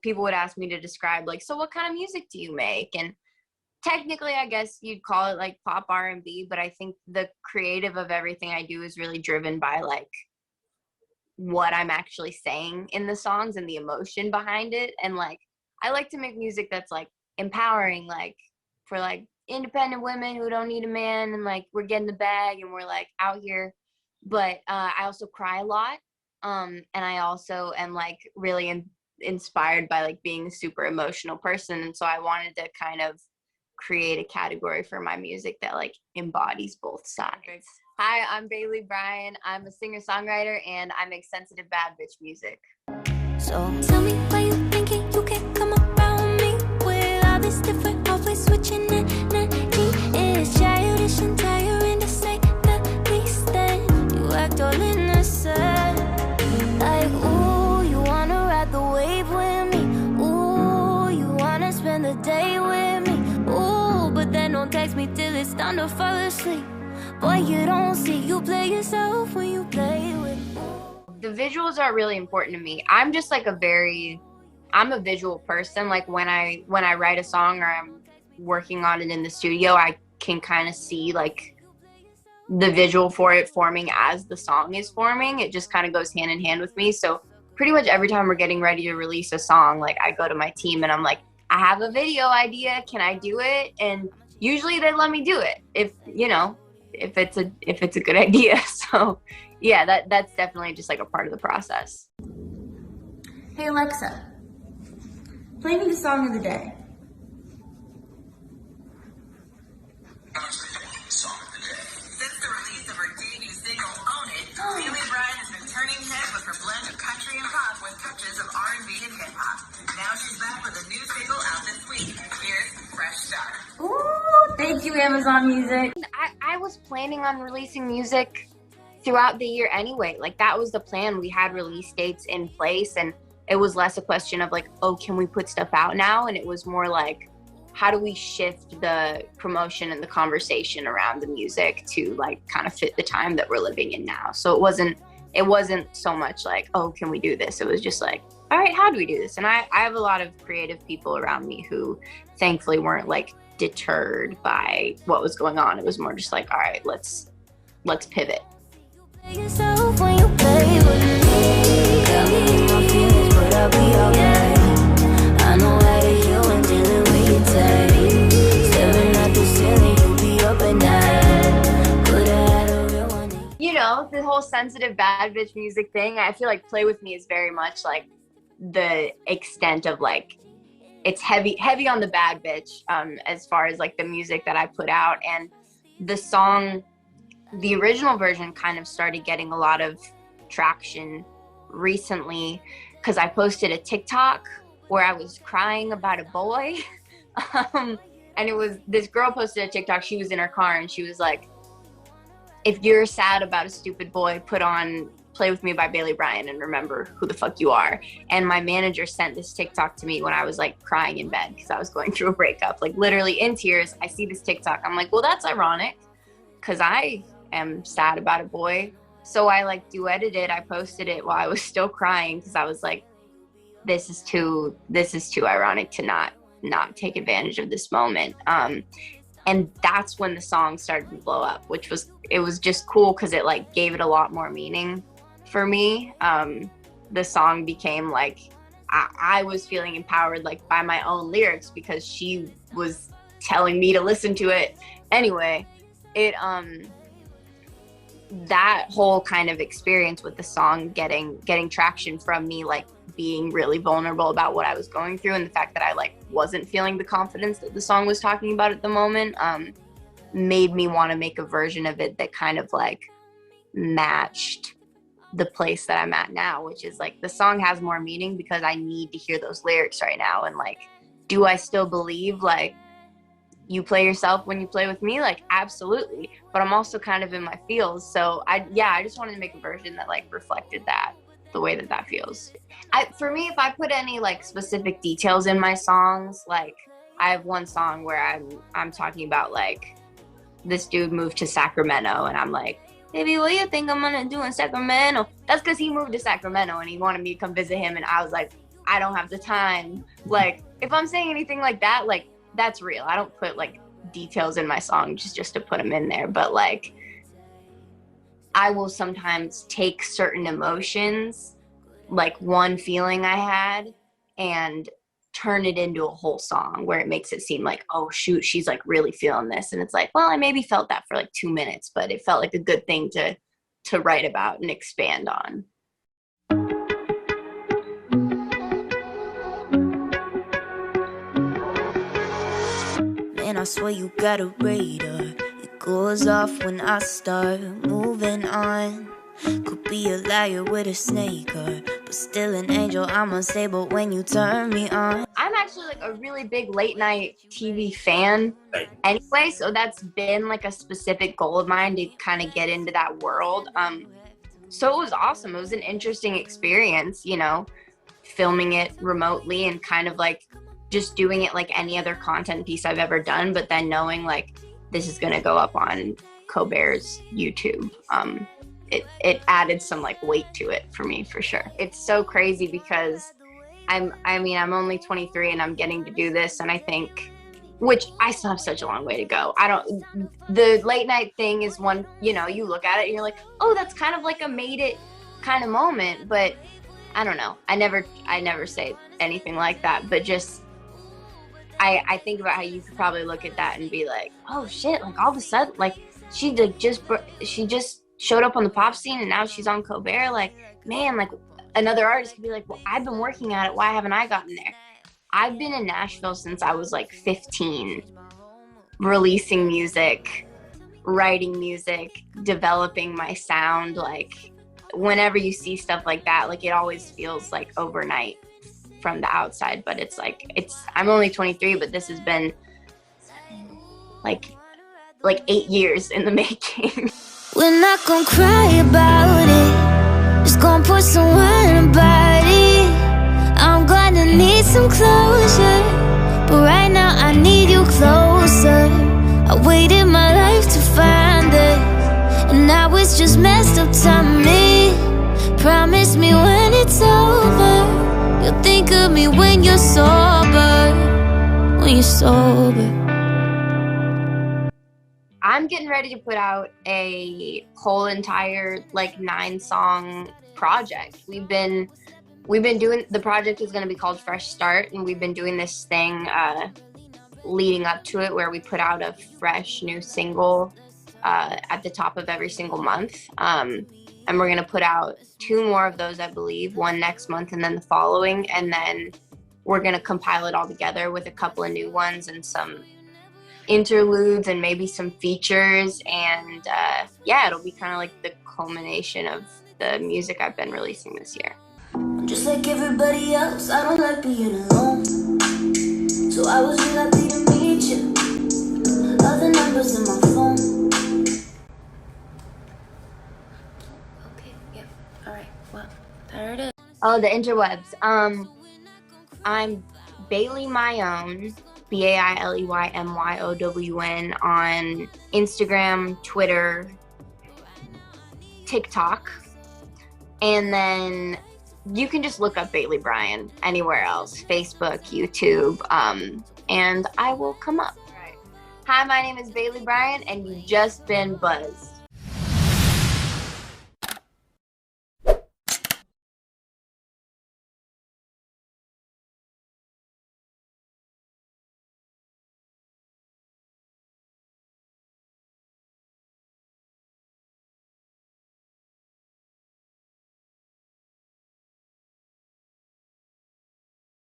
people would ask me to describe like, so what kind of music do you make? And technically, I guess you'd call it like pop R&B, but I think the creative of everything I do is really driven by like what I'm actually saying in the songs and the emotion behind it. And like, I like to make music that's like empowering, like for like independent women who don't need a man, and like we're getting the bag and we're like out here. But I also cry a lot. And I also am like really inspired by like being a super emotional person. And so I wanted to kind of create a category for my music that like embodies both sides. Hi, I'm Bryan. I'm a singer-songwriter and I make sensitive bad bitch music. So tell me why you thinking you can come around me with all this different, always switching energy. It's childish and tiring to say the least. Then you act all innocent, like ooh, you wanna ride the wave with me. Ooh, you wanna spend the day with me. Ooh, but then don't text me till it's time to fall asleep. Boy, you don't see, you play yourself when you play with me. The visuals are really important to me. I'm just like I'm a visual person. Like when I write a song or I'm working on it in the studio, I can kind of see like the visual for it forming as the song is forming. It just kind of goes hand in hand with me. So pretty much every time we're getting ready to release a song, like I go to my team and I'm like, I have a video idea. Can I do it? And usually they let me do it if it's a good idea. So yeah, that's definitely just like a part of the process. Hey Alexa, play me the song of the day. Song of the day. Since the release of her debut single, Own It, Bailey Bryan has been turning heads with her blend of country and pop with touches of R&B and hip-hop. Now she's back with a new single out this week. Here's Fresh Start. Ooh, thank you, Amazon Music. I was planning on releasing music throughout the year anyway. Like that was the plan. We had release dates in place and it was less a question of like, oh, can we put stuff out now? And it was more like, how do we shift the promotion and the conversation around the music to like kind of fit the time that we're living in now? So it wasn't so much like, oh, can we do this? It was just like, all right, how do we do this? And I have a lot of creative people around me who thankfully weren't like deterred by what was going on. It was more just like, all right, let's pivot. Yourself when you play with me. Tell me my feelings, but I'll be alright. I know how to you until we take. Staring at the ceiling, you'll be up at night. Could've had a real one. You know, the whole sensitive bad bitch music thing, I feel like Play With Me is very much like the extent of like, it's heavy on the bad bitch as far as like the music that I put out. And the song, the original version kind of started getting a lot of traction recently because I posted a TikTok where I was crying about a boy. And it was, this girl posted a TikTok, she was in her car and she was like, if you're sad about a stupid boy, put on Play With Me by Bailey Bryan and remember who the fuck you are. And my manager sent this TikTok to me when I was like crying in bed because I was going through a breakup, like literally in tears. I see this TikTok. I'm like, well, that's ironic because I am sad about a boy. So I like duetted it. I posted it while I was still crying because I was like, this is too ironic to not take advantage of this moment. And that's when the song started to blow up, it was just cool because it like gave it a lot more meaning for me. The song became like, I was feeling empowered like by my own lyrics because she was telling me to listen to it. Anyway, that whole kind of experience with the song getting traction from me, like being really vulnerable about what I was going through and the fact that I like wasn't feeling the confidence that the song was talking about at the moment, made me want to make a version of it that kind of like matched the place that I'm at now, which is like the song has more meaning because I need to hear those lyrics right now. And like, do I still believe like you play yourself when you play with me? Like, absolutely. But I'm also kind of in my feels. So I just wanted to make a version that like reflected that, the way that feels. For me, if I put any like specific details in my songs, like I have one song where I'm talking about like this dude moved to Sacramento and I'm like, baby, what do you think I'm gonna do in Sacramento? That's because he moved to Sacramento and he wanted me to come visit him. And I was like, I don't have the time. Like, if I'm saying anything like that, like, that's real. I don't put like details in my song just to put them in there. But like, I will sometimes take certain emotions, like one feeling I had, and turn it into a whole song where it makes it seem like, oh shoot, she's like really feeling this. And it's like, well, I maybe felt that for like 2 minutes, but it felt like a good thing to write about and expand on. Man, I swear you got a radar. It goes off when I start moving on. Could be a liar with a snake heart, but still an angel, I'm unstable when you turn me on. I'm actually like a really big late night TV fan anyway, so that's been like a specific goal of mine to kind of get into that world. So it was awesome. It was an interesting experience, you know, filming it remotely and kind of like just doing it like any other content piece I've ever done, but then knowing like this is gonna go up on Colbert's YouTube. It added some like weight to it for me, for sure. It's so crazy because I'm only 23 and I'm getting to do this, and I think, which I still have such a long way to go. The late night thing is one, you know, you look at it and you're like, oh, that's kind of like a made it kind of moment, but I don't know. I never say anything like that, but just, I think about how you could probably look at that and be like, oh shit, like all of a sudden, like she just showed up on the pop scene and now she's on Colbert. Like, man, like another artist could be like, well, I've been working at it. Why haven't I gotten there? I've been in Nashville since I was like 15, releasing music, writing music, developing my sound. Like, whenever you see stuff like that, like it always feels like overnight from the outside, but it's like, I'm only 23, but this has been like 8 years in the making. We're not gonna cry about it, just gonna put some wine about it. I'm gonna need some closure, but right now I need you closer. I waited my life to find it, and now it's just messed up timing. Promise me when it's over, you'll think of me when you're sober. When you're sober. I'm getting ready to put out a whole entire like 9-song project. We've been doing, the project is going to be called Fresh Start, and we've been doing this thing leading up to it where we put out a fresh new single at the top of every single month. And we're going to put out 2 more of those, I believe, one next month and then the following. And then we're going to compile it all together with a couple of new ones and some interludes and maybe some features. And yeah, it'll be kind of like the culmination of the music I've been releasing this year. Just like everybody else, I don't like being alone, so I was really happy to meet you. Other numbers in my phone. Okay, yeah, alright, well, there it is. Oh, the interwebs. I'm Bailey Myon, BAILEYMYOWN on Instagram, Twitter, TikTok, and then you can just look up Bailey Bryan anywhere else, Facebook, YouTube, and I will come up. All right. Hi, my name is Bailey Bryan, and you've just been buzzed.